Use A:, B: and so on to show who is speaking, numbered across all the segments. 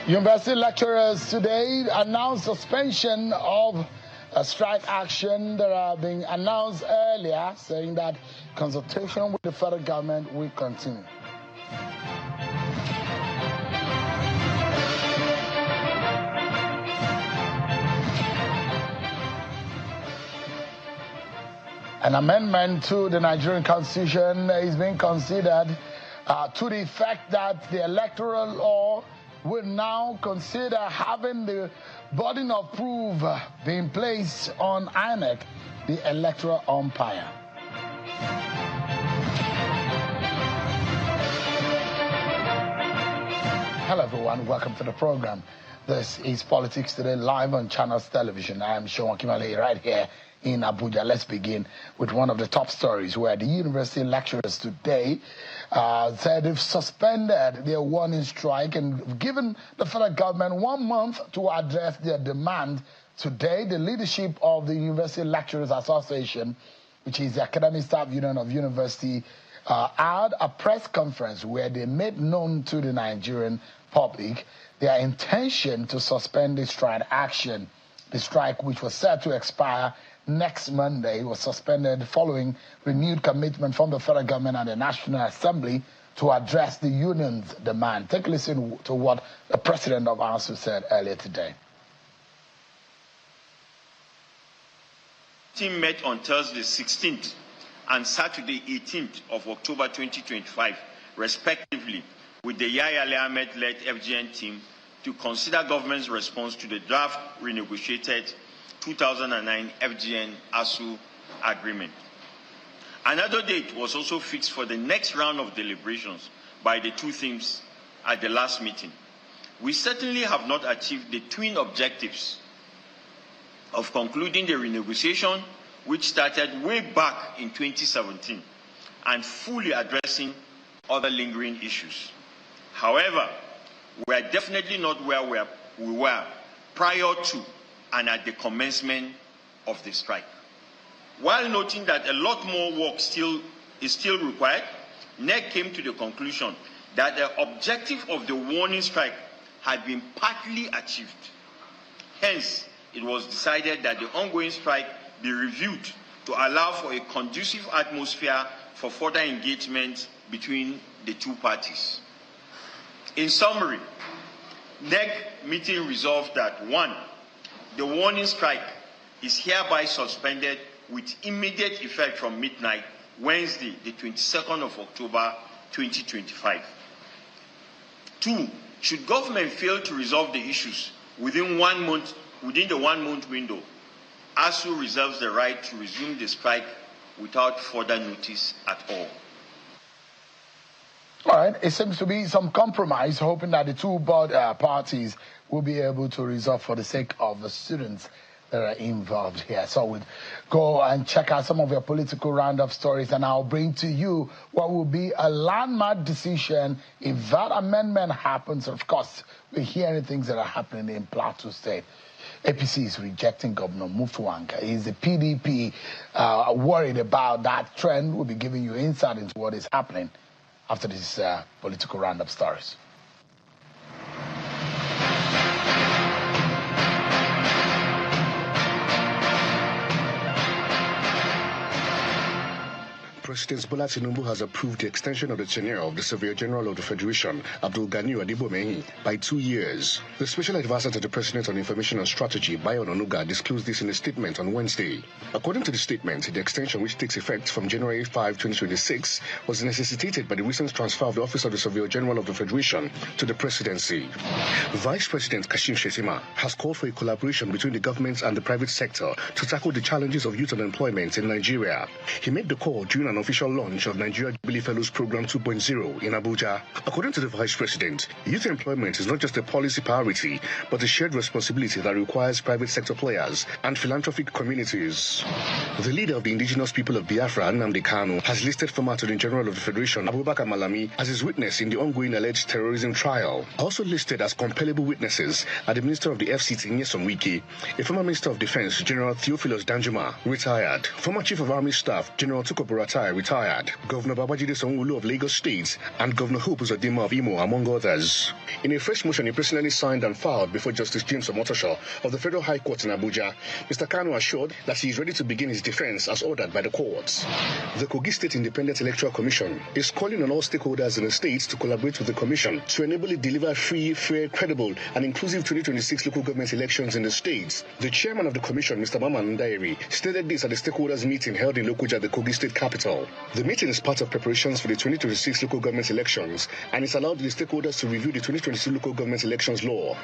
A: University lecturers today announced suspension of a strike action that are being announced earlier, saying that consultation with the federal government will continue. An amendment to the Nigerian Constitution is being considered to the effect that the electoral law will now consider having the burden of proof being placed on INEC, the electoral umpire. Hello everyone, welcome to the program. This is Politics Today live on Channels Television. I am Sean Kimale right here in Abuja. Let's begin with one of the top stories where the university lecturers today said they've suspended their warning strike and given the federal government 1 month to address their demand. Today, the leadership of the University Lecturers Association, which is the academic staff union of university, had a press conference where they made known to the Nigerian public their intention to suspend the strike action. The strike, which was set to expire next Monday, was suspended following renewed commitment from the federal government and the National Assembly to address the union's demand. Take a listen to what the president of ASUU said earlier today.
B: The team met on Thursday 16th and Saturday 18th of October 2025, respectively, with the Yahya Ali Ahmed-led FGN team to consider government's response to the draft renegotiated 2009 FGN ASUU agreement. Another date was also fixed for the next round of deliberations by the two teams at the last meeting. We certainly have not achieved the twin objectives of concluding the renegotiation, which started way back in 2017, and fully addressing other lingering issues. However, we are definitely not where we were prior to and at the commencement of the strike. While noting that a lot more work is still required, NEC came to the conclusion that the objective of the warning strike had been partly achieved. Hence, it was decided that the ongoing strike be reviewed to allow for a conducive atmosphere for further engagement between the two parties. In summary, NEC meeting resolved that 1. The warning strike is hereby suspended with immediate effect from midnight, Wednesday, the 22nd of October, 2025. 2. Should government fail to resolve the issues within the 1 month window, ASUU reserves the right to resume the strike without further notice at all.
A: All right, it seems to be some compromise, hoping that the two parties will be able to resolve for the sake of the students that are involved here. So we'll go and check out some of your political roundup stories, and I'll bring to you what will be a landmark decision if that amendment happens. Of course, we're hearing things that are happening in Plateau State. APC is rejecting Governor Mutuanga. Is the PDP worried about that trend? We'll be giving you insight into what is happening after these political roundup stories.
C: President Bola Tinubu has approved the extension of the tenure of the Surveyor General of the Federation, Abdul Ganiu Adibomehi, by 2 years. The Special Advisor to the President on Information and Strategy, Bayo Onanuga, disclosed this in a statement on Wednesday. According to the statement, the extension, which takes effect from January 5, 2026, was necessitated by the recent transfer of the Office of the Surveyor General of the Federation to the Presidency. Vice President Kashim Shettima has called for a collaboration between the government and the private sector to tackle the challenges of youth unemployment in Nigeria. He made the call during an official launch of Nigeria Jubilee Fellows Program 2.0 in Abuja. According to the Vice President, youth employment is not just a policy priority, but a shared responsibility that requires private sector players and philanthropic communities. The leader of the indigenous people of Biafra, Nnamdi Kanu, has listed former Attorney General of the Federation, Abubakar Malami, as his witness in the ongoing alleged terrorism trial. Also listed as compellable witnesses are the Minister of the FCT, Nyesom Wike, a former Minister of Defense, General Theophilus Danjuma, retired, former Chief of Army Staff, General Tuko Buratai, Fatai retired, Governor Babajide Sanwo-Olu of Lagos State, and Governor Hope Uzodinma of Imo, among others. In a fresh motion he personally signed and filed before Justice James Omotosho of the Federal High Court in Abuja, Mr. Kanu assured that he is ready to begin his defense as ordered by the courts. The Kogi State Independent Electoral Commission is calling on all stakeholders in the state to collaborate with the commission to enable it deliver free, fair, credible, and inclusive 2026 local government elections in the states. The chairman of the commission, Mr. Maman Ndairi, stated this at the stakeholders meeting held in Lokoja, the Kogi State capital. The meeting is part of preparations for the 2026 local government elections, and it's allowed the stakeholders to review the 2026 local government elections law.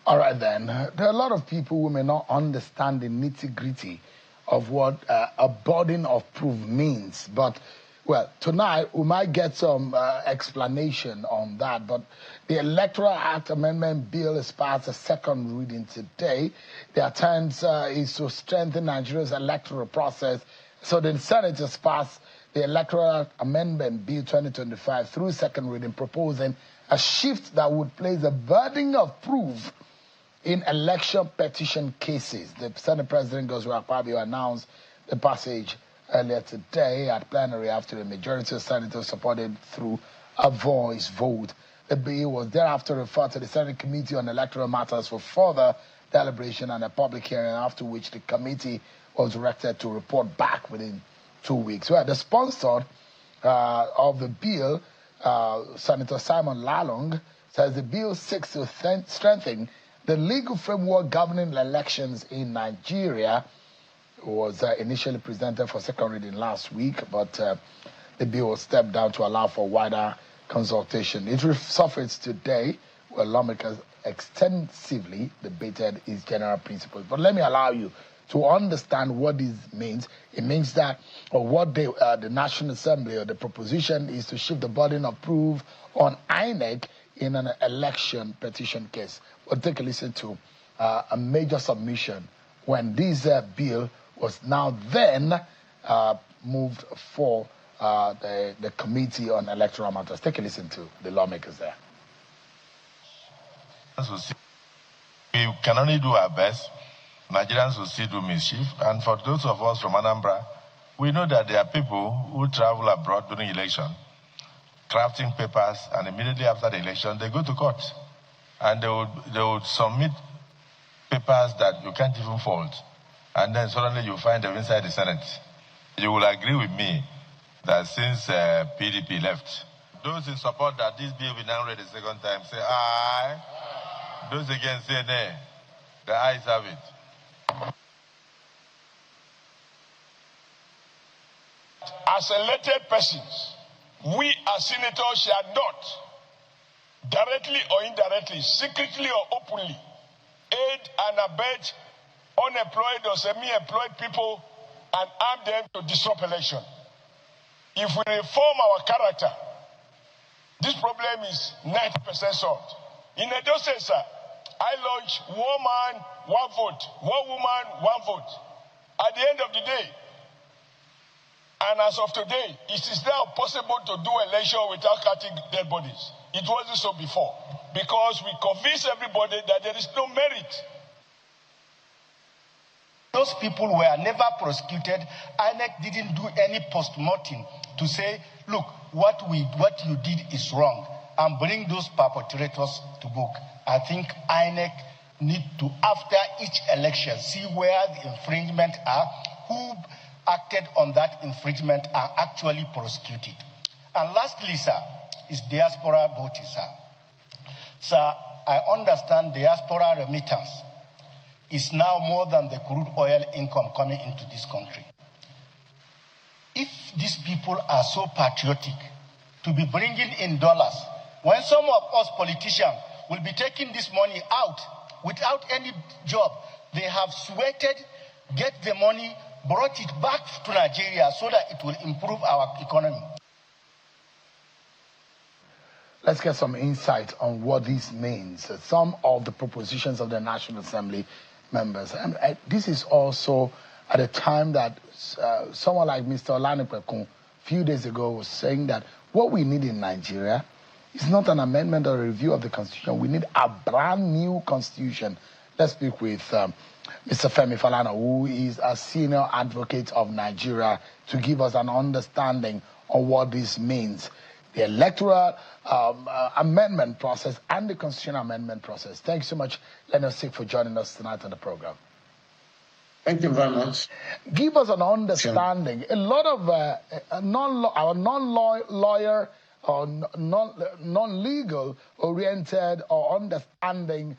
A: All right, then. There are a lot of people who may not understand the nitty-gritty of what a burden of proof means. But, well, tonight we might get some explanation on that. But the Electoral Act Amendment Bill is past the second reading today. The attempt is to strengthen Nigeria's electoral process. So the Senate has passed the Electoral Amendment Bill 2025 through second reading, proposing a shift that would place the burden of proof in election petition cases. The Senate President Godswill Akpabio announced the passage earlier today at plenary after a majority of senators supported through a voice vote. The bill was thereafter referred to the Senate Committee on Electoral Matters for further deliberation and a public hearing, after which the committee was directed to report back within 2 weeks. Well, the sponsor of the bill, Senator Simon Lalong, says the bill seeks to strengthen the legal framework governing elections in Nigeria. Was initially presented for second reading last week, but the bill was stepped down to allow for wider consultation. It resurfaced today, where lawmakers extensively debated its general principles. But let me allow you to understand what this means. It means that, or what the National Assembly, or the proposition is to shift the burden of proof on INEC in an election petition case. We'll take a listen to a major submission when this bill was now then moved for the Committee on Electoral Matters. Take a listen to the lawmakers there.
D: We can only do our best. Nigerians will still do mischief. And for those of us from Anambra, we know that there are people who travel abroad during election, crafting papers, and immediately after the election, they go to court. And they would submit papers that you can't even fold. And then suddenly you find them inside the Senate. You will agree with me that since PDP left, those in support that this bill will now read the second time say aye. Those against say nay. The ayes have it.
E: As elected persons, we as senators shall not, directly or indirectly, secretly or openly, aid and abet unemployed or semi-employed people and arm them to disrupt election. If we reform our character, this problem is 90% solved. In Edo State, sir, I launched 1 man, 1 vote, 1 woman, 1 vote. At the end of the day, and as of today, it is now possible to do election without cutting dead bodies. It wasn't so before, because we convinced everybody that there is no merit.
F: Those people were never prosecuted. INEC didn't do any post-mortem to say, look, what you did is wrong, and bring those perpetrators to book. I think INEC need to, after each election, see where the infringements are, who acted on that infringement are actually prosecuted. And lastly, sir, is diaspora voting, sir. Sir, I understand diaspora remittance is now more than the crude oil income coming into this country. If these people are so patriotic to be bringing in dollars, when some of us politicians will be taking this money out without any job, they have sweated, get the money, brought it back to Nigeria so that it will improve our economy.
A: Let's get some insight on what this means. Some of the propositions of the National Assembly members. And this is also at a time that someone like Mr. Olanipekun a few days ago was saying that what we need in Nigeria It's not an amendment or a review of the Constitution. We need a brand new Constitution. Let's speak with Mr. Femi Falana, who is a senior advocate of Nigeria, to give us an understanding of what this means. The electoral amendment process and the constitutional amendment process. Thank you so much, Leonard Sik, for joining us tonight on the program.
G: Thank you very much.
A: Give us an understanding. Sure. A lot of our non-lawyer or non-legal oriented or understanding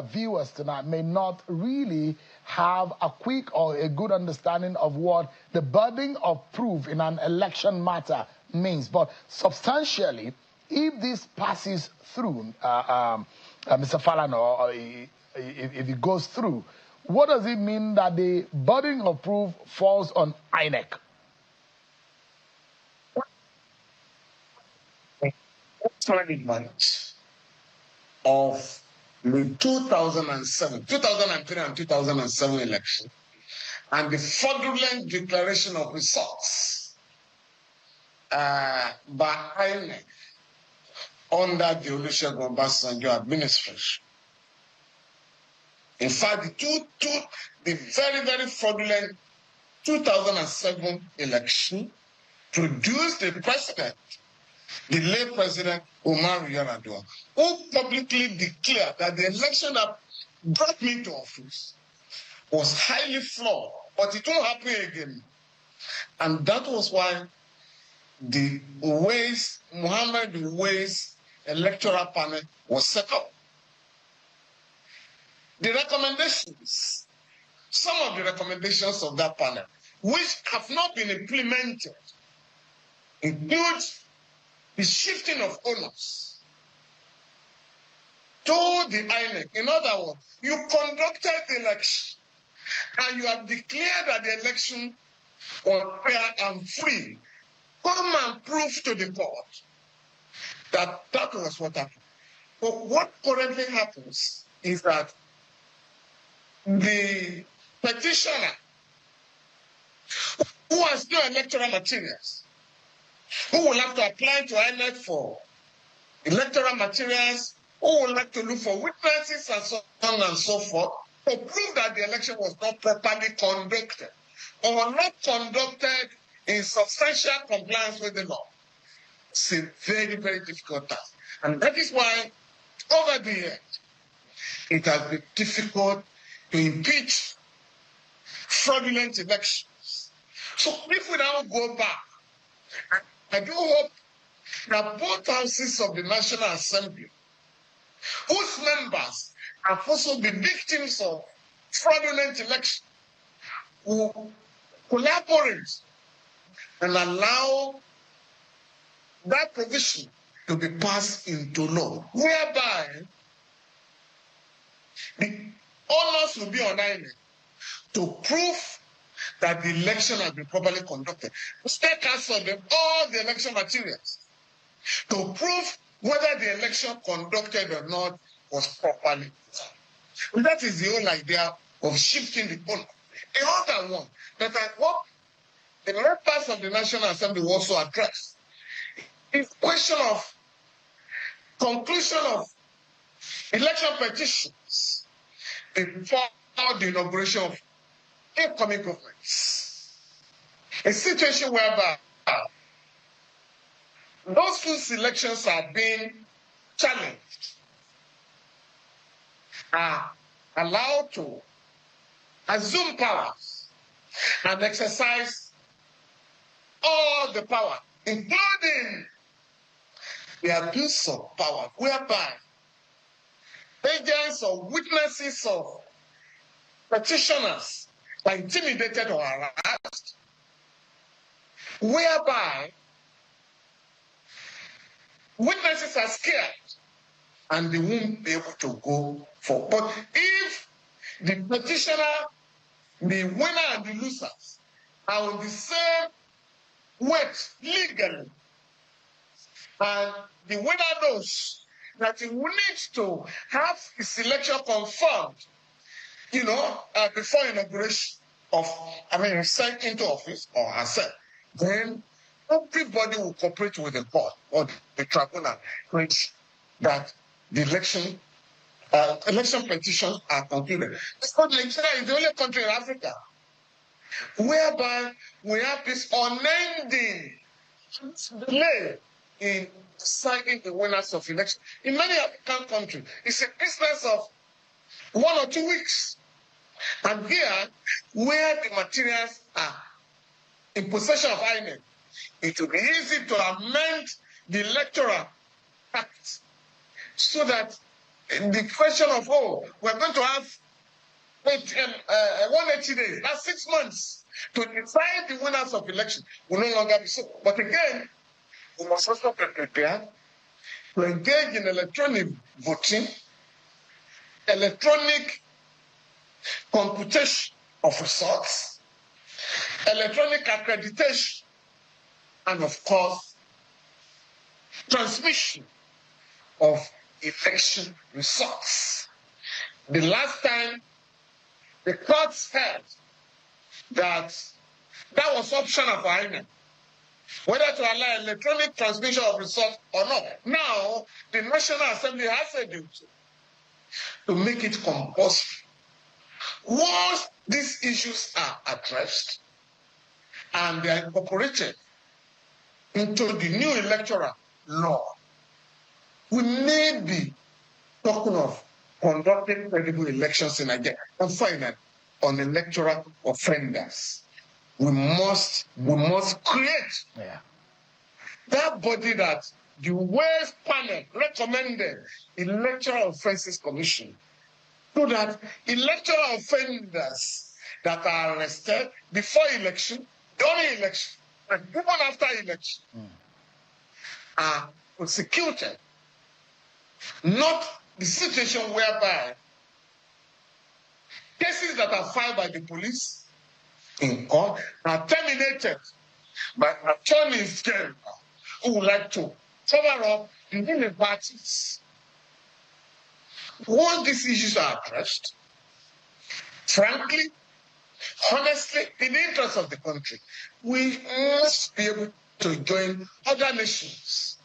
A: viewers tonight may not really have a quick or a good understanding of what the burden of proof in an election matter means. But substantially, if this passes through, Mr. Falana, or if it goes through, what does it mean that the burden of proof falls on INEC?
G: Experiment of the 2003 and 2007 election and the fraudulent declaration of results by INEC under the Olusegun Obasanjo administration. In fact, the very, very fraudulent 2007 election produced a president, the late President Umar Yar'Adua, who publicly declared that the election that brought me to office was highly flawed, but it won't happen again. And that was why the Muhammad Uwais electoral panel was set up. The recommendations, some of the recommendations of that panel, which have not been implemented, include the shifting of onus to the INEC. In other words, you conducted the election and you have declared that the election was fair and free. Come and prove to the court that that was what happened. But what currently happens is that the petitioner who has no electoral materials, who will have to apply to INEC for electoral materials, who will have to look for witnesses and so on and so forth, to prove that the election was not properly conducted or not conducted in substantial compliance with the law. It's a very, very difficult task. And that is why, over the years, it has been difficult to impeach fraudulent elections. So if we now go back, I do hope that both houses of the National Assembly, whose members have also been victims of fraudulent elections, will collaborate and allow that provision to be passed into law, whereby the onus will be on INEC to prove that the election has been properly conducted. State Council them all the election materials to prove whether the election conducted or not was properly done. And that is the whole idea of shifting the onus. The other one that I hope the members of the National Assembly will also address is the question of conclusion of election petitions before the inauguration of incoming governments. A situation whereby those whose elections are being challenged are allowed to assume powers and exercise all the power, including the abuse of power, whereby agents or witnesses of petitioners are intimidated or harassed, whereby witnesses are scared and they won't be able to go for. But if the petitioner, the winner and the losers are on the same weight legally, and the winner knows that he will need to have his election confirmed, before inauguration of, sent into office or herself, then everybody will cooperate with the court or the tribunal to ensure that the election petitions are concluded. Because Nigeria is the only country in Africa whereby we have this unending delay in deciding the winners of election. In many African countries, it's a business of 1 or 2 weeks. And here, where the materials are in possession of INEC, it will be easy to amend the Electoral Act so that the question of, we're going to have 180 days, that's 6 months, to decide the winners of election will no longer be so. But again, we must also be prepared to engage in electronic voting, electronic computation of results, electronic accreditation, and of course, transmission of election results. The last time the courts held that was optional for INEC, whether to allow electronic transmission of results or not. Now, the National Assembly has a duty to make it compulsory. Once these issues are addressed and they are incorporated into the new electoral law, we may be talking of conducting credible elections in Nigeria. And finally, on electoral offenders, we must create that body that the West panel recommended, Electoral Offences Commission, so that electoral offenders that are arrested before election, during election, and even after election are prosecuted. Not the situation whereby cases that are filed by the police in court are terminated by attorneys general who would like to cover up the inadvertencies. Once these issues are addressed, frankly, honestly, in the interest of the country, we must be able to join other nations.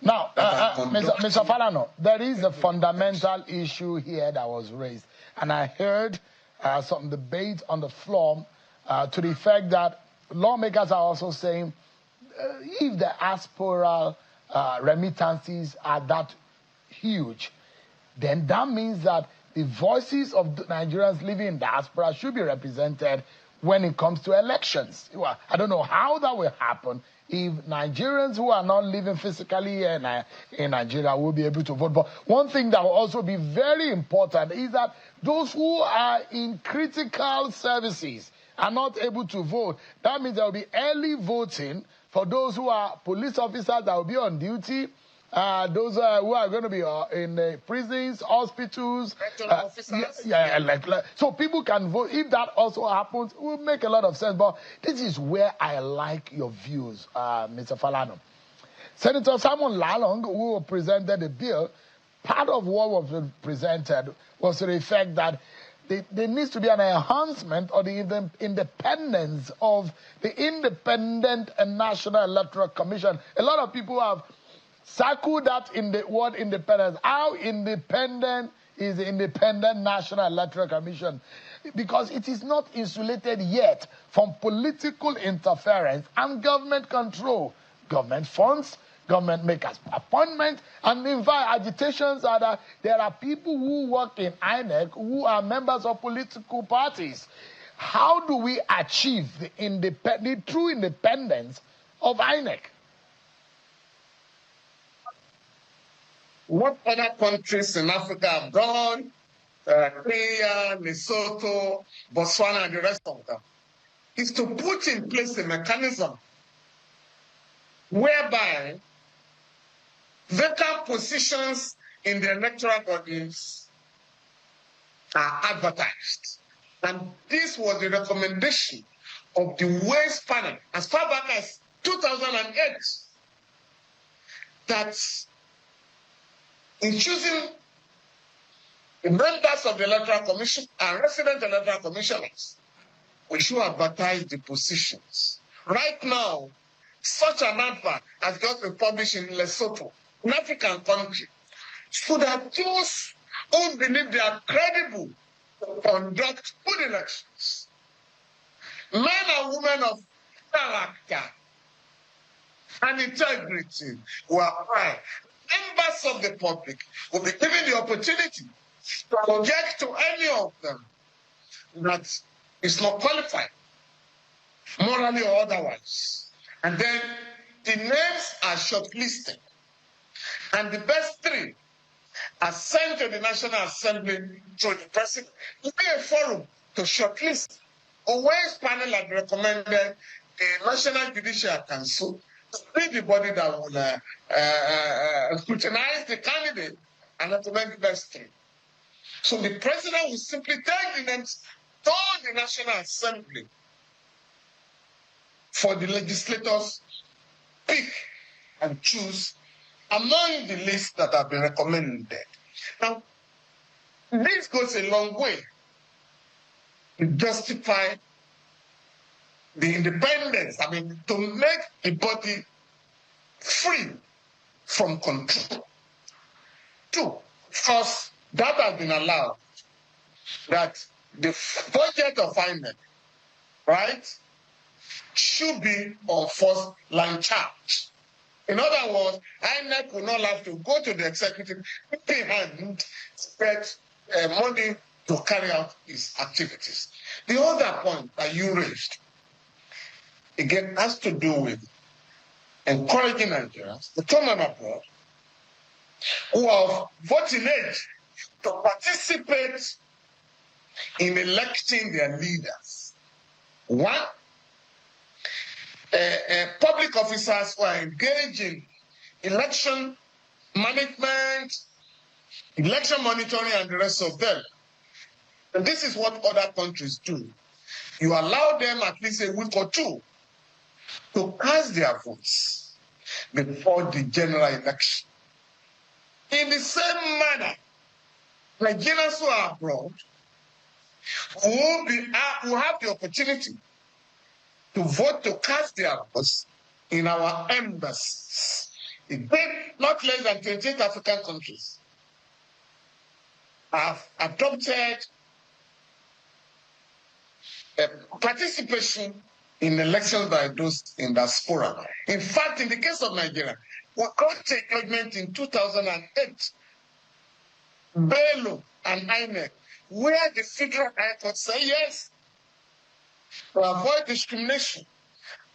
A: Now, Mr. Falana, there is a fundamental issue here that was raised, and I heard some debate on the floor to the effect that lawmakers are also saying if the asporal remittances are that huge, then that means that the voices of the Nigerians living in diaspora should be represented when it comes to elections. Well, I don't know how that will happen if Nigerians who are not living physically in Nigeria will be able to vote. But one thing that will also be very important is that those who are in critical services are not able to vote. That means there will be early voting for those who are police officers that will be on duty, those who are going to be in prisons, hospitals. So people can vote. If that also happens, it will make a lot of sense. But this is where I like your views, Mr. Falana. Senator Simon Lalong, who presented the bill, part of what was presented was to the effect that there needs to be an enhancement of the independence of the Independent and National Electoral Commission. A lot of people have circled that in the word independence. How independent is the Independent National Electoral Commission? Because it is not insulated yet from political interference and government control. Government funds, government makers appointments, and in fact, agitations are that there are people who work in INEC who are members of political parties. How do we achieve the true independence of INEC?
G: What other countries in Africa have done, Kenya, Lesotho, Botswana, and the rest of them, is to put in place a mechanism whereby vacant positions in the electoral bodies are advertised. And this was the recommendation of the West panel as far back as 2008, that in choosing the members of the Electoral Commission and resident Electoral Commissioners, we should advertise the positions. Right now, such an advert has just been published in Lesotho, an African country, so that those who believe they are credible to conduct good elections, men and women of character and integrity will apply. Members of the public will be given the opportunity to object to any of them that is not qualified, morally or otherwise. And then the names are shortlisted. And the best three are sent to the National Assembly through the president. It will be a forum to shortlist. Always panel had recommended the National Judicial Council to be the body that will scrutinize the candidate and recommend the best three. So the president will simply take the names to the National Assembly for the legislators pick and choose among the lists that have been recommended. Now, this goes a long way to justify the independence, to make the body free from control. Two, first, that has been allowed, that the budget of INEC, right, should be on first line charge. In other words, INEC will not have to go to the executive and spend money to carry out its activities. The other point that you raised, again, has to do with encouraging Nigerians to come on abroad who are voting age to participate in electing their leaders. One, public officers who are engaged in election management, election monitoring, and the rest of them. And this is what other countries do. You allow them at least a week or two to cast their votes before the general election. In the same manner, Nigerians who are abroad will have the opportunity to vote, to cast their votes in our embassies. Not less than 28 African countries have adopted participation in elections by those in diaspora. In fact, in the case of Nigeria, we got a judgment in 2008, Bello and INEC, where the Federal High Court said yes, to avoid discrimination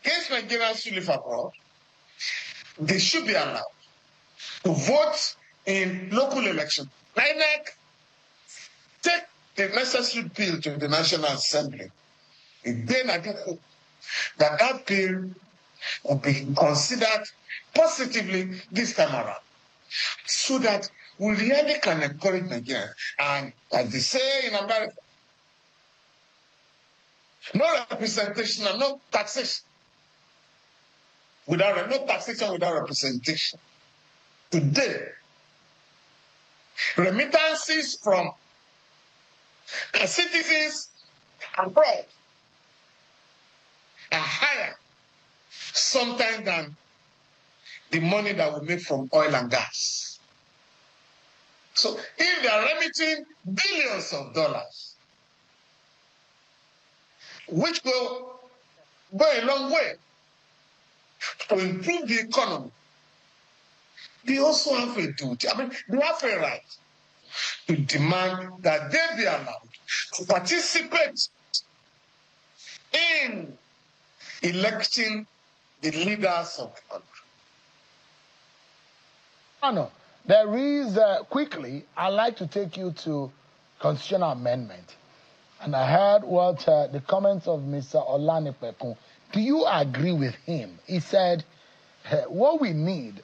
G: against Nigerians who live abroad, they should be allowed to vote in local elections. INEC take the necessary bill to the National Assembly. Again, I do hope that that bill will be considered positively this time around, so that we really can encourage Nigerians. And as they say in America, no representation and no taxation. No taxation without representation. Today, remittances from citizens abroad are higher sometimes than the money that we make from oil and gas. So if they are remitting billions of dollars, which go a long way to improve the economy, they also have a duty. They have a right to demand that they be allowed to participate in electing the leaders of the country.
A: No. There is, quickly, I'd like to take you to constitutional amendment. And I heard what the comments of Mr. Olanipekun. Do you agree with him? He said, what we need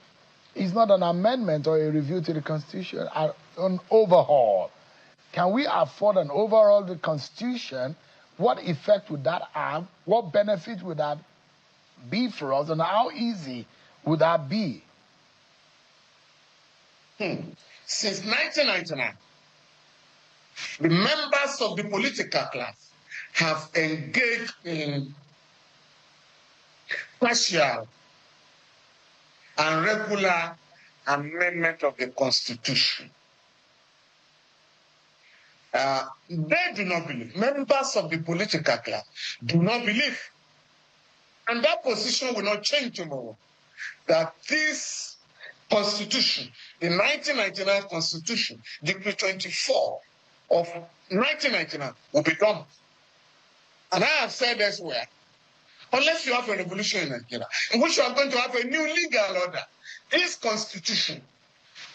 A: is not an amendment or a review to the Constitution, an overhaul. Can we afford an overhaul of the Constitution? What effect would that have? What benefit would that be for us? And how easy would that be?
G: Since 1999, the members of the political class have engaged in partial and regular amendment of the Constitution. They do not believe. Members of the political class do not believe. And that position will not change tomorrow. That this Constitution, the 1999 Constitution, Decree 24 of 1999, will be done. And I have said elsewhere, unless you have a revolution in Nigeria, in which you are going to have a new legal order, this Constitution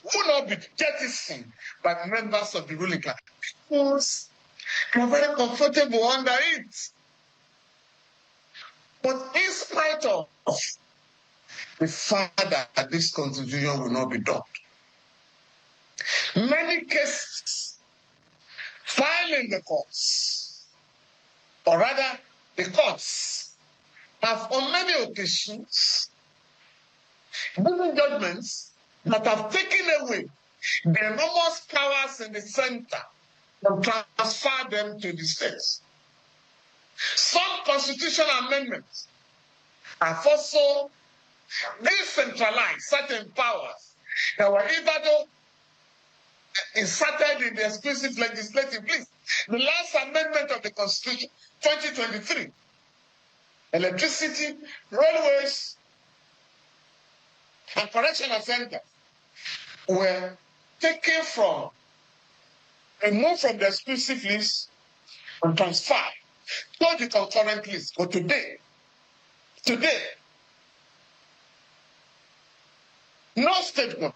G: will not be jettisoned by members of the ruling class because they are very comfortable under it. But in spite of the fact that this Constitution will not be done, many cases filed in the courts, or rather the courts, have on many occasions given judgments that have taken away the enormous powers in the center and transferred them to the states. Some constitutional amendments have also decentralized certain powers that were either inserted in the exclusive legislative list. The last amendment of the Constitution, 2023, electricity, railways, and correctional centers were taken from, removed from the exclusive list and transferred to the concurrent list. But today, no state government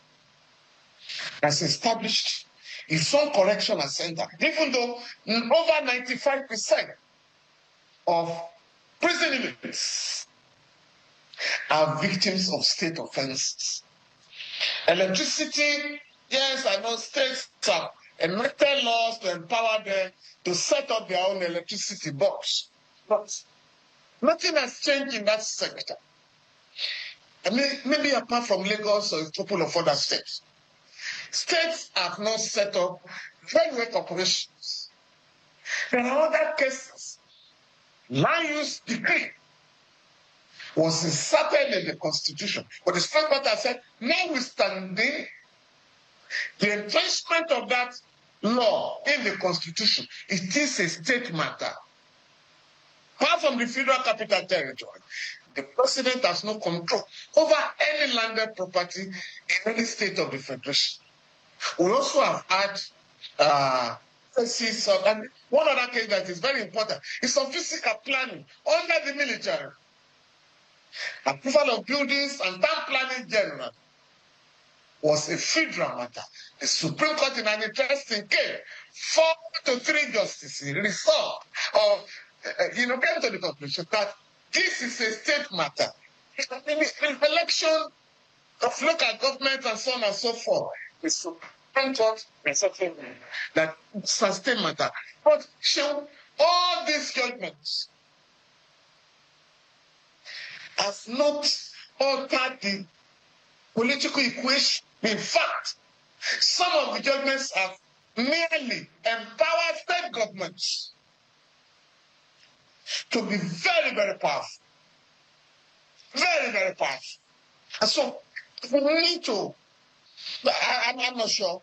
G: has established its own correctional center, even though over 95% of prison inmates are victims of state offenses. Electricity, yes, I know states have enacted laws to empower them to set up their own electricity box. But nothing has changed in that sector. I mean, maybe apart from Lagos or a couple of other states. States have not set up railway corporations. There are other cases. Land use decree was inserted in the Constitution. But the Supreme Court has said, notwithstanding the entrenchment of that law in the Constitution, it is a state matter. Apart from the Federal Capital Territory, the President has no control over any landed property in any state of the Federation. We also have had cases of, and one other case that is very important is on physical planning under the military. Approval of buildings and town planning general was a federal matter. The Supreme Court, in an interesting case, 4 to 3 justices resolved or came to the conclusion that this is a state matter. In the election of local government and so on and so forth, the Supreme Court resolved that it's a state matter. But show all these judgments has not altered the political equation. In fact, some of the judgments have merely empowered state governments to be very, very powerful. Very, very powerful. And so we need to, I'm not sure,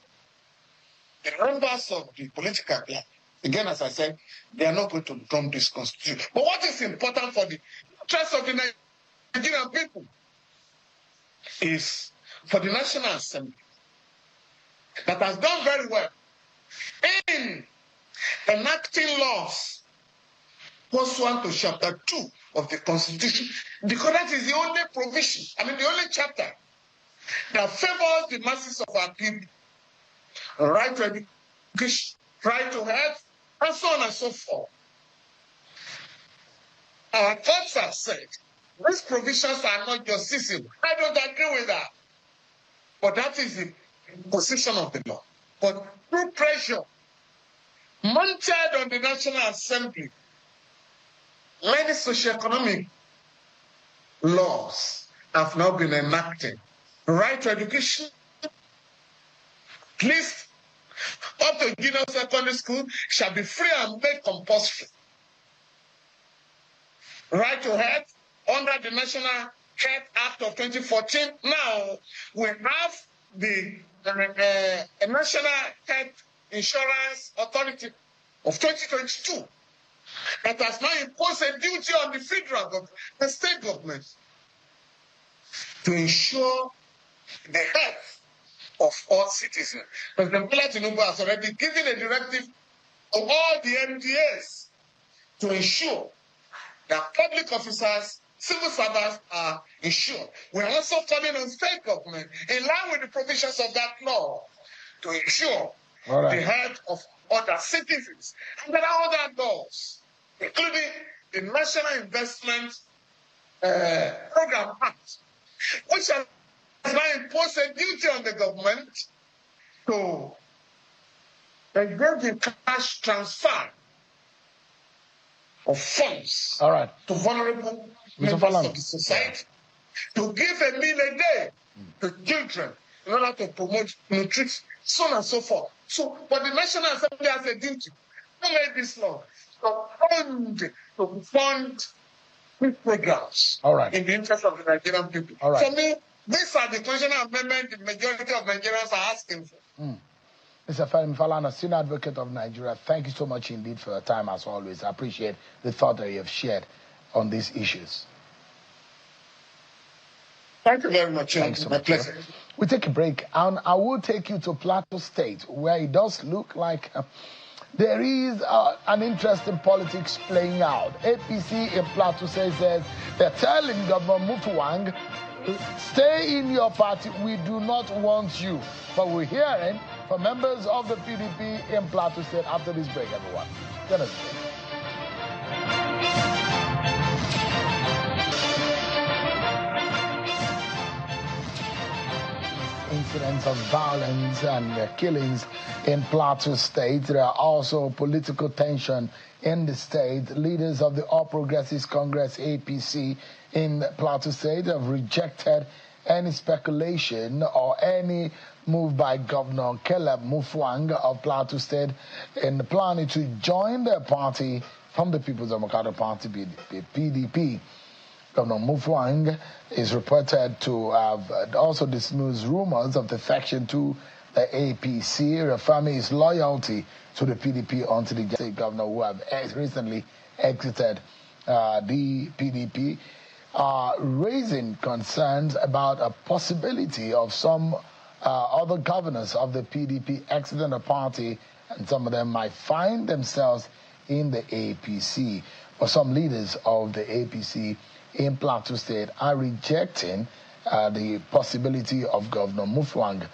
G: the members of the political class, again, as I said, they are not going to drum this Constitution. But what is important for the interest of the Nigerian people is for the National Assembly that has done very well in enacting laws pursuant to Chapter 2 of the Constitution, because that is the only provision, the only chapter that favors the masses of our people. Right to education, right to health, and so on and so forth. Our courts have said these provisions are not justiciable. I don't agree with that. But that is the position of the law. But through pressure mounted on the National Assembly, many socioeconomic laws have now been enacted. Right to education, at least up to junior secondary school, shall be free and made compulsory. Right to health under the National Health Act of 2014. Now we have the National Health Insurance Authority of 2022 that has now imposed a duty on the federal government, the state government, to ensure the health of all citizens. President Bola Tinubu has already given a directive to all the MDAs to ensure that public officers, civil servants are insured. We are also calling on state government, in line with the provisions of that law, to ensure the health of other citizens. And there are other laws, including the National Investment Program Act, which has now imposed a duty on the government to engage in cash transfer of funds to vulnerable members of the society, to give a meal a day to children in order to promote nutrition, so on and so forth. So, but the National Assembly has a duty to make this law to fund these programs in the interest of the Nigerian people. For me, these are the constitutional amendments the majority of Nigerians are asking for.
A: Mr. Femi Falana, Senior Advocate of Nigeria, thank you so much indeed for your time as always. I appreciate the thought that you have shared on these issues.
G: Thank you very much.
A: Thanks so much.
G: Pleasure.
A: We take a break, and I will take you to Plateau State, where it does look like there is an interesting politics playing out. APC in Plateau State says they're telling Governor Mutuwang, stay in your party, we do not want you. But we're hearing from members of the PDP in Plateau State after this break, everyone. Let us break. Incidents of violence and killings in Plateau State. There are also political tension in the state. Leaders of the All Progressives Congress, APC, in Plateau State have rejected any speculation or any move by Governor Caleb Mutfwang of Plateau State in planning to join their party from the People's Democratic Party, PDP. Governor Mutfwang is reported to have also dismissed rumors of defection to the APC, reaffirming his loyalty to the PDP until the state governor who have recently exited the PDP, raising concerns about a possibility of some other governors of the PDP exiting the party, and some of them might find themselves in the APC. But some leaders of the APC in Plateau State are rejecting the possibility of Governor Mutfwang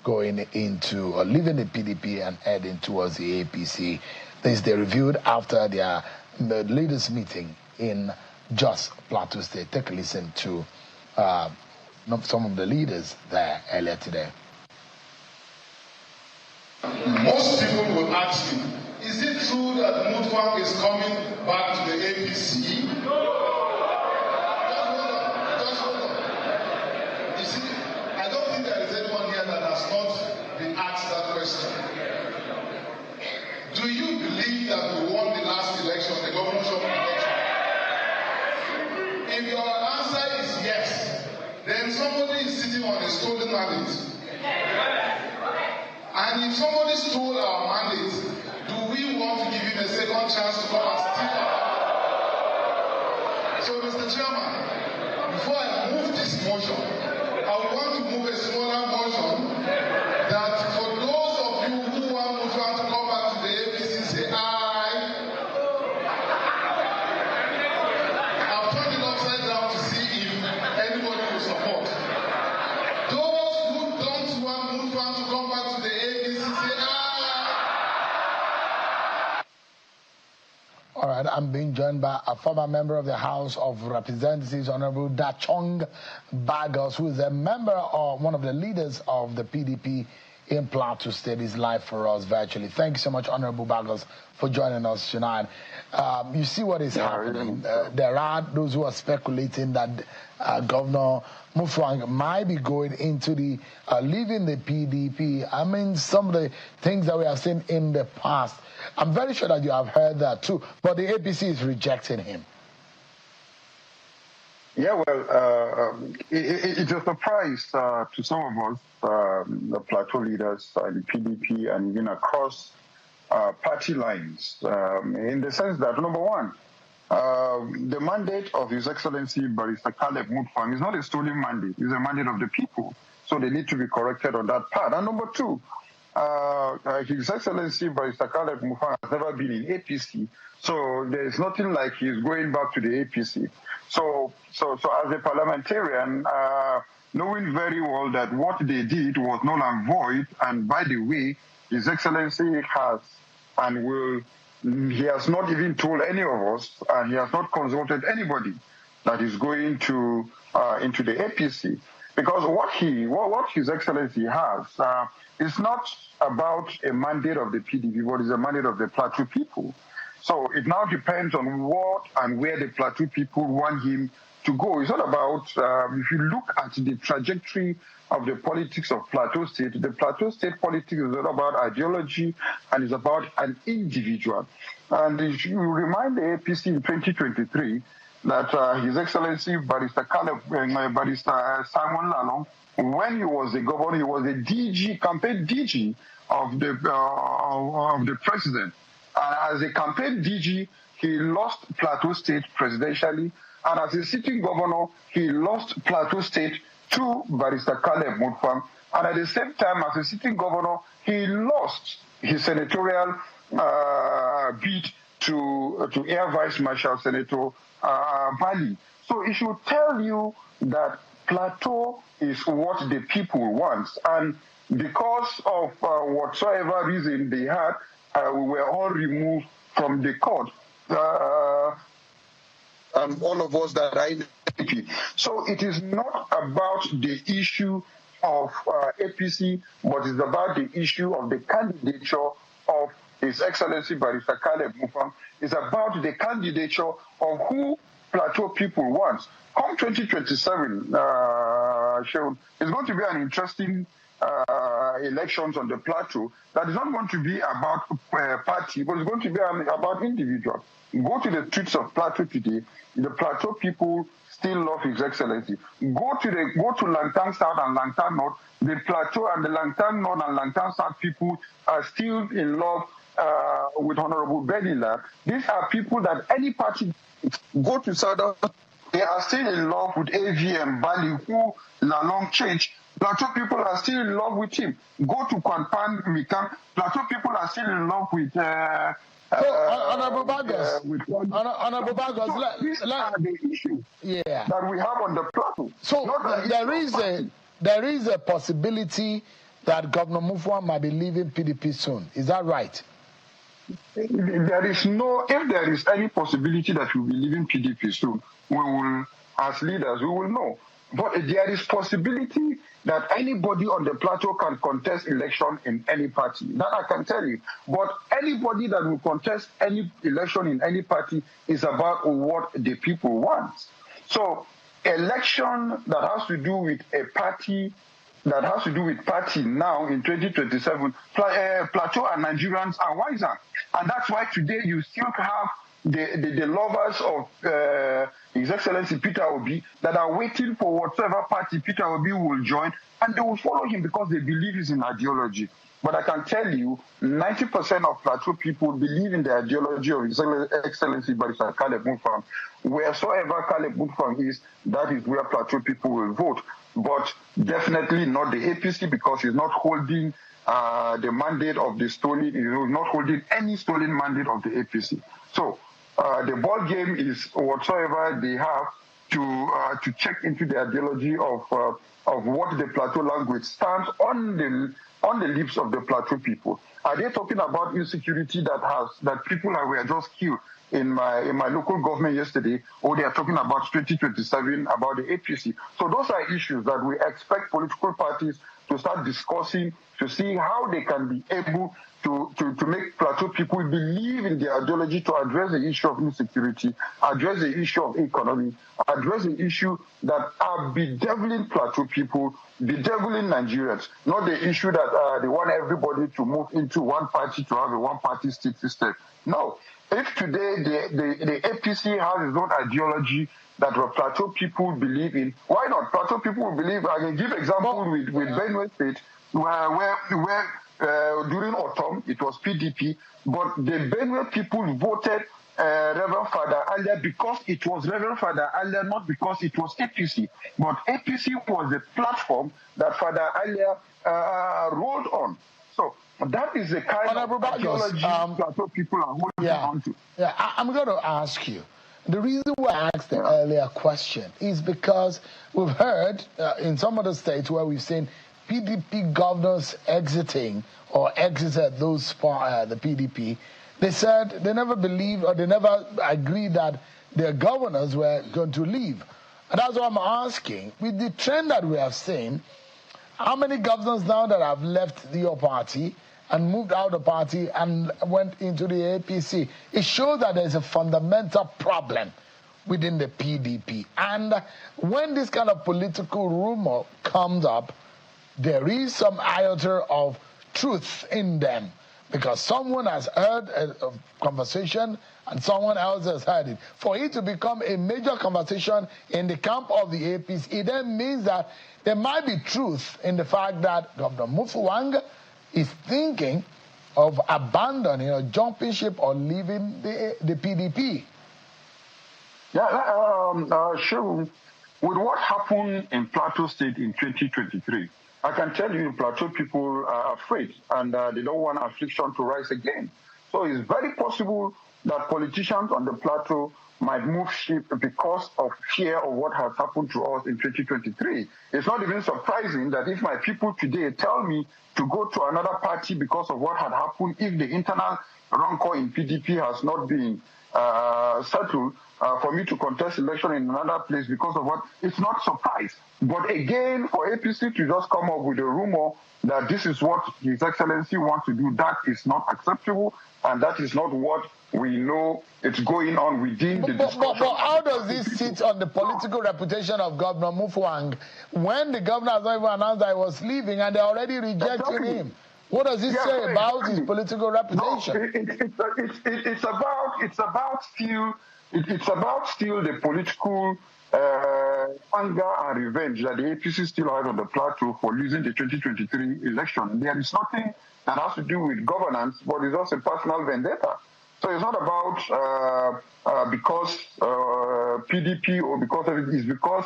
A: going into or leaving the PDP and heading towards the APC. This they reviewed after their leaders meeting in Jos, Plateau State. Take a listen to some of the leaders there earlier today.
H: Most people will ask me, is it true that Mutfwang is coming back to the APC? Just hold on. You see, I don't think there is anyone here that has not been asked that question. Do you believe that we won the last election, the governorship election? If your answer is yes, then somebody is sitting on a stolen mandate. And if somebody stole our mandate, do we want to give him a second chance to come and steal our? So, Mr. Chairman, before I move this motion, I want to move a smaller motion that for those of you who want Mutfwang to come back to the APC, say aye. I've turned it upside down to see if anybody will support. Those who don't want Mutfwang to come back to the APC, say aye.
A: All right, I'm being joined by a former member of the House of Representatives, Honorable Dachong Bagos, who is a member of one of the leaders of the PDP in Plateau State. Is live for us virtually. Thank you so much, Honorable Bagos, for joining us tonight. You see what is happening. There are those who are speculating that Governor Mutfwang might be going into the leaving the PDP. I mean, some of the things that we have seen in the past. I'm very sure that you have heard that too. But the APC is rejecting him.
I: Yeah, well, it's a surprise to some of us, the Plateau leaders, the PDP, and even across party lines, in the sense that, number one, the mandate of His Excellency Barrister Caleb Mutfwang is not a stolen mandate, it's a mandate of the people. So they need to be corrected on that part. And number two, His Excellency Barrister Caleb Mutfwang has never been in APC, so there's nothing like he's going back to the APC. So as a parliamentarian, knowing very well that what they did was null and void, and by the way, His Excellency has and will, he has not even told any of us, and he has not consulted anybody that is going to into the APC. Because what His Excellency has is not about a mandate of the PDP, but is a mandate of the Plateau people. So it now depends on what and where the Plateau people want him to go. It's not about, if you look at the trajectory of the politics of Plateau State, the Plateau State politics is not about ideology and it's about an individual. And if you remind the APC in 2023 that His Excellency Barrister Simon Lalong, when he was the governor, he was a DG, campaign DG of the president. And as a campaign DG, he lost Plateau State presidentially. And as a sitting governor, he lost Plateau State to Barrister Caleb Mutfwang. And at the same time, as a sitting governor, he lost his senatorial bid to Air Vice Marshal Senator Bali. So it should tell you that Plateau is what the people want. And because of whatsoever reason they had, we were all removed from the court. All of us that are in APC. So it is not about the issue of APC, but it's about the issue of the candidature of His Excellency Barrister Caleb Mutfwang. It's about the candidature of who Plateau people want. Come 2027, Sharon, it's going to be an interesting elections on the Plateau that is not going to be about party, but it's going to be about individual. Go to the streets of Plateau today, the Plateau people still love His Excellency. Go to Langtang South and Langtang North, the Plateau and the Langtang North and Langtang South people are still in love with Honorable Benila. These are people that any party go to South, they are still in love with AVM Bali, who Lalong changed. Plateau people are still in love with him. Go to Kwanpan Mikam. Plateau people are still in love with.
A: Honorable Bagos. Honorable Bagos.
I: So these are the issues that we have on the Plateau.
A: So there is a possibility that Governor Mutfwang might be leaving PDP soon. Is that right?
I: If there is any possibility that we'll be leaving PDP soon, we will, as leaders, we will know. But there is possibility that anybody on the Plateau can contest election in any party. That I can tell you. But anybody that will contest any election in any party is about what the people want. So election that has to do with a party, that has to do with party now in 2027, Plateau and Nigerians are wiser. And that's why today you still have the lovers of His Excellency Peter Obi that are waiting for whatever party Peter Obi will join, and they will follow him because they believe he's in ideology. But I can tell you, 90% of Plateau people believe in the ideology of His Excellency Barrister Caleb Mutfwang. Wheresoever Caleb Mutfwang is, that is where Plateau people will vote. But definitely not the APC, because he's not holding the mandate of the stolen, he's not holding any stolen mandate of the APC. So the ball game is whatsoever they have to check into the ideology of what the Plateau language stands on the lips of the Plateau people. Are they talking about insecurity that people were just killed in my local government yesterday, or they are talking about 2027 about the APC? So those are issues that we expect political parties to start discussing to see how they can be able to make Plateau people believe in the ideology to address the issue of insecurity, address the issue of economy, address the issue that are bedeviling Plateau people, bedeviling Nigerians, not the issue that they want everybody to move into one party to have a one-party state system. No, If today the APC has its own ideology that the Plateau people believe in, why not? Plateau people believe, I can give example with Benue State, where during autumn it was PDP, but the Benue people voted Reverend Father Alia because it was Reverend Father Alia, not because it was APC. But APC was the platform that Father Alia rolled on. So that is the kind of ideology Plateau people are holding on to.
A: Yeah, I'm going to ask you. The reason why I asked the earlier question is because we've heard in some of the states where we've seen PDP governors exiting or exited those the PDP, they said they never believed or they never agreed that their governors were going to leave. And that's why I'm asking, with the trend that we have seen, how many governors now that have left your party and moved out of the party and went into the APC? It shows that there's a fundamental problem within the PDP. And when this kind of political rumor comes up, there is some iota of truth in them, because someone has heard a conversation and someone else has heard it. For it to become a major conversation in the camp of the APC, it then means that there might be truth in the fact that Governor Mufuwang is thinking of abandoning or jumping ship or leaving the PDP.
I: Yeah, sure. With what happened in Plateau State in 2023, I can tell you Plateau people are afraid and they don't want affliction to rise again. So it's very possible that politicians on the Plateau might move ship because of fear of what has happened to us in 2023. It's not even surprising that if my people today tell me to go to another party because of what had happened, if the internal rancor in PDP has not been settled, for me to contest election in another place because of what, it's not surprise. But again, for APC to just come up with a rumor that this is what His Excellency wants to do, that is not acceptable, and that is not what we know it's going on within the discussion.
A: But how does this sit on the political reputation of Governor Mufuwang when the governor has not even announced that he was leaving and they're already rejecting him? What does this say about his political reputation?
I: It's about still the political anger and revenge that the APC still has on the Plateau for losing the 2023 election. There is nothing that has to do with governance, but it's also a personal vendetta. So it's not about because PDP or because of it. It's because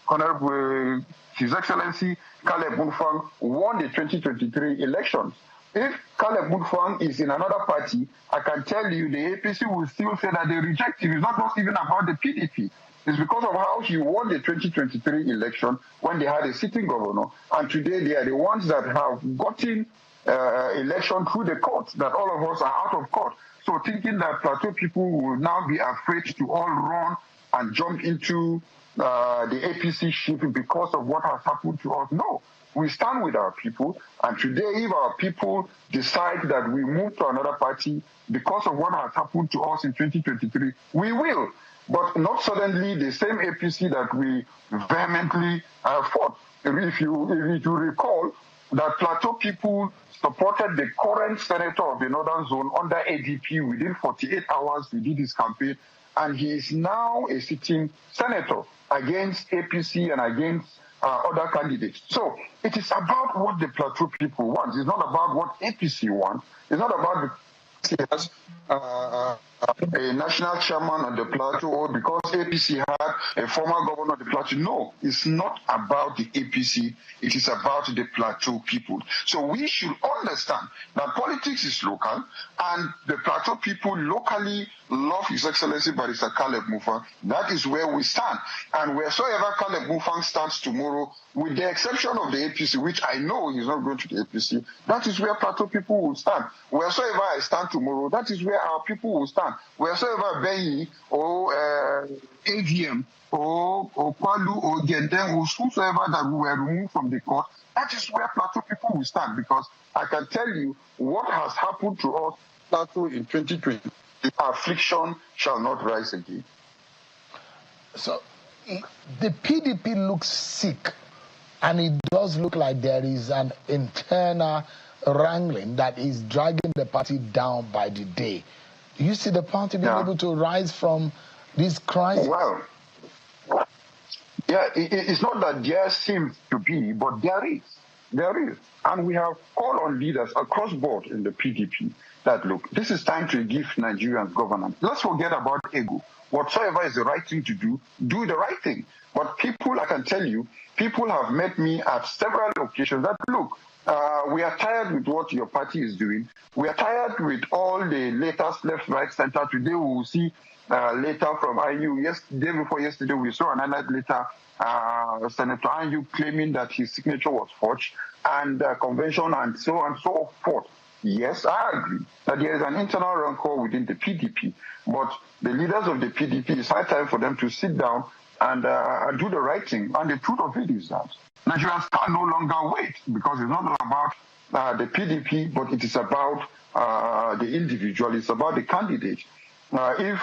I: Honorable His Excellency Caleb Mutfwang won the 2023 elections. If Caleb Mutfwang is in another party, I can tell you the APC will still say that they reject him. It's not just even about the PDP. It's because of how he won the 2023 election when they had a sitting governor. And today they are the ones that have gotten election through the court, that all of us are out of court. So thinking that Plateau people will now be afraid to all run and jump into the APC ship because of what has happened to us, no. We stand with our people, and today if our people decide that we move to another party because of what has happened to us in 2023, we will. But not suddenly the same APC that we vehemently fought. If you recall, that Plateau people supported the current senator of the Northern Zone under ADP within 48 hours. We did his campaign, and he is now a sitting senator against APC and against other candidates. So it is about what the Plateau people want. It's not about what APC wants. It's not about because a national chairman of the Plateau or because APC had a former governor of the Plateau. No, it's not about the APC. It is about the Plateau people. So we should understand that politics is local, and the Plateau people locally love His Excellency Barrister Caleb Mutfwang. That is where we stand. And wheresoever Caleb Mutfwang stands tomorrow, with the exception of the APC, which I know he's not going to the APC, that is where Plateau people will stand. Wheresoever I stand tomorrow, that is where our people will stand. Wheresoever Beyi or AVM or Kwalu or Gendeng or whosoever that we were removed from the court, that is where Plateau people will stand. Because I can tell you what has happened to us, Plateau, in 2020. Affliction shall not rise again.
A: So the PDP looks sick And it does look like there is an internal wrangling that is dragging the party down by the day. Do you see the party being able to rise from this crisis?
I: Well, yeah, it's not that there seems to be, but there is. There is. And we have called on leaders across board in the PDP that, look, this is time to give Nigerians governance. Let's forget about ego. Whatsoever is the right thing to do the right thing. But people, I can tell you, people have met me at several occasions that, look, we are tired with what your party is doing. We are tired with all the latest left, right, center. Today we will see later from ASUU. Day before yesterday, we saw another letter, Senator ASUU claiming that his signature was forged, and convention and so forth. Yes, I agree that there is an internal rancor within the PDP, but the leaders of the PDP, it's high time for them to sit down and do the right thing. And the truth of it is that Nigerians can no longer wait, because it's not about the PDP, but it is about the individual. It's about the candidate. If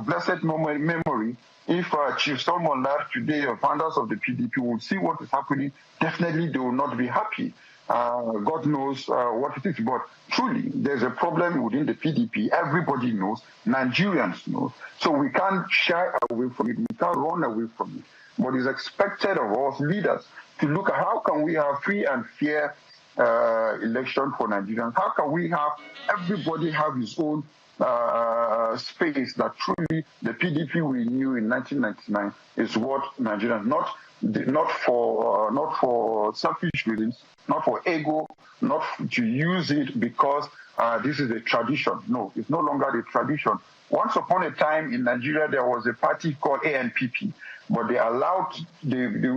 I: blessed memory, if Chief Solomon Lar today, founders of the PDP, will see what is happening, definitely they will not be happy. God knows what it is, but truly there's a problem within the PDP. Everybody knows, Nigerians know, so we can't shy away from it, we can't run away from it. But it's expected of us leaders to look at how can we have free and fair election for Nigerians. How can we have everybody have his own space that truly the PDP we knew in 1999 is what Nigerians, not for selfish reasons, not for ego, not to use it because this is a tradition. No, it's no longer a tradition. Once upon a time in Nigeria, there was a party called ANPP, but they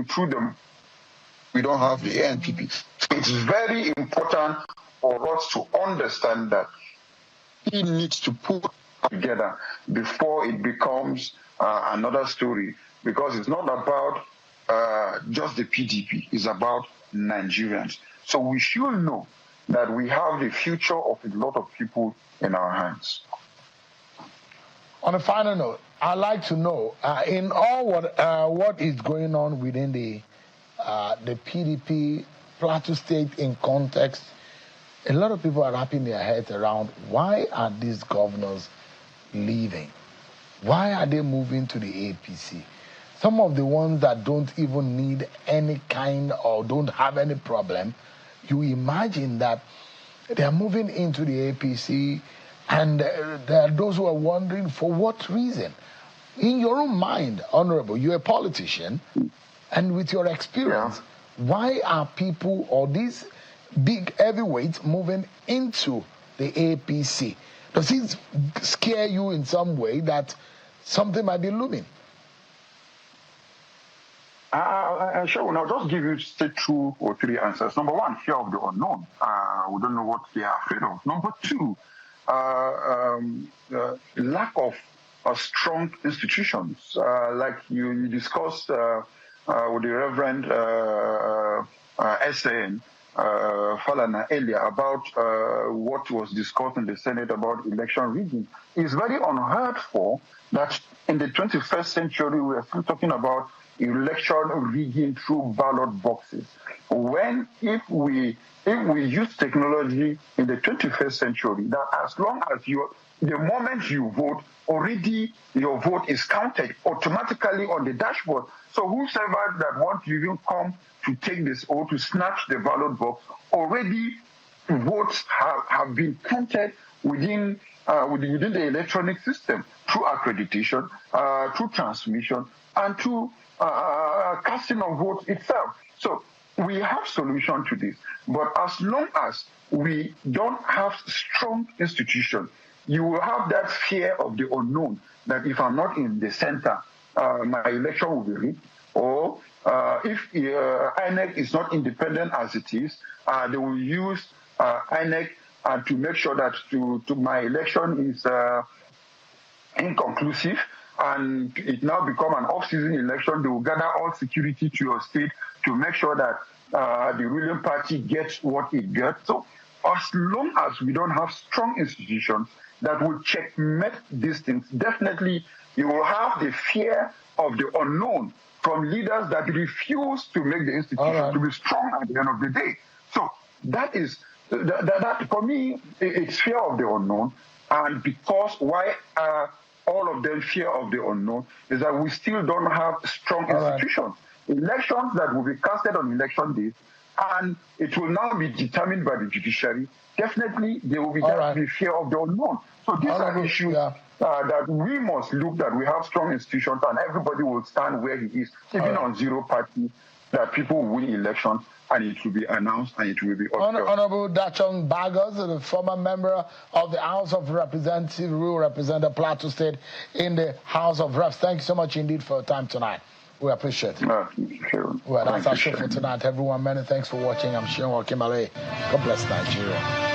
I: threw them. We don't have the ANPP. So it's very important for us to understand that it needs to put together before it becomes another story, because it's not about just the PDP, it's about Nigerians. So we should know that we have the future of a lot of people in our hands.
A: On a final note, I'd like to know, in all what is going on within the PDP, Plateau State in context, a lot of people are wrapping their heads around, why are these governors leaving? Why are they moving to the APC? Some of the ones that don't even need any kind or don't have any problem, you imagine that they're moving into the APC, and there are those who are wondering for what reason. In your own mind, Honorable, you're a politician, and with your experience, why are people or these big heavyweights moving into the APC? Does it scare you in some way that something might be looming?
I: Sure. Now, just give you say 2 or 3 answers. Number one, fear of the unknown. We don't know what they are afraid of. Number 2, lack of strong institutions. Like you discussed with the Reverend Femi Falana earlier about what was discussed in the Senate about election rigging. It's very unheard of that in the 21st century we are still talking about election rigging through ballot boxes. If we use technology in the 21st century, that as long as the moment you vote, already your vote is counted automatically on the dashboard. So whosoever that wants to even come to take this or to snatch the ballot box, already votes have been counted within the electronic system through accreditation, through transmission, and through casting of votes itself. So we have solution to this. But as long as we don't have strong institutions, you will have that fear of the unknown, that if I'm not in the center, my election will be rigged. Or if INEC is not independent as it is, they will use INEC to make sure that to my election is inconclusive, and it now become an off-season election. They will gather all security to your state to make sure that the ruling party gets what it gets. So as long as we don't have strong institutions that will checkmate these things, definitely you will have the fear of the unknown from leaders that refuse to make the institution to be strong at the end of the day. So that is, that for me, it's fear of the unknown. And because why all of them fear of the unknown is that we still don't have strong institutions. Elections that will be casted on election day, and it will now be determined by the judiciary. Definitely, there will be that fear of the unknown. So these are issues that we must look that we have strong institutions and everybody will stand where he is, even on zero party, that people will win elections and it will be announced and it will be
A: Honorable Dachong Bagos, the former member of the House of Representatives, who will represent the Plateau State in the House of Reps. Thank you so much indeed for your time tonight. We appreciate it. Well, that's our show for tonight, everyone. Many thanks for watching. I'm Sean Wakimale. God bless Nigeria.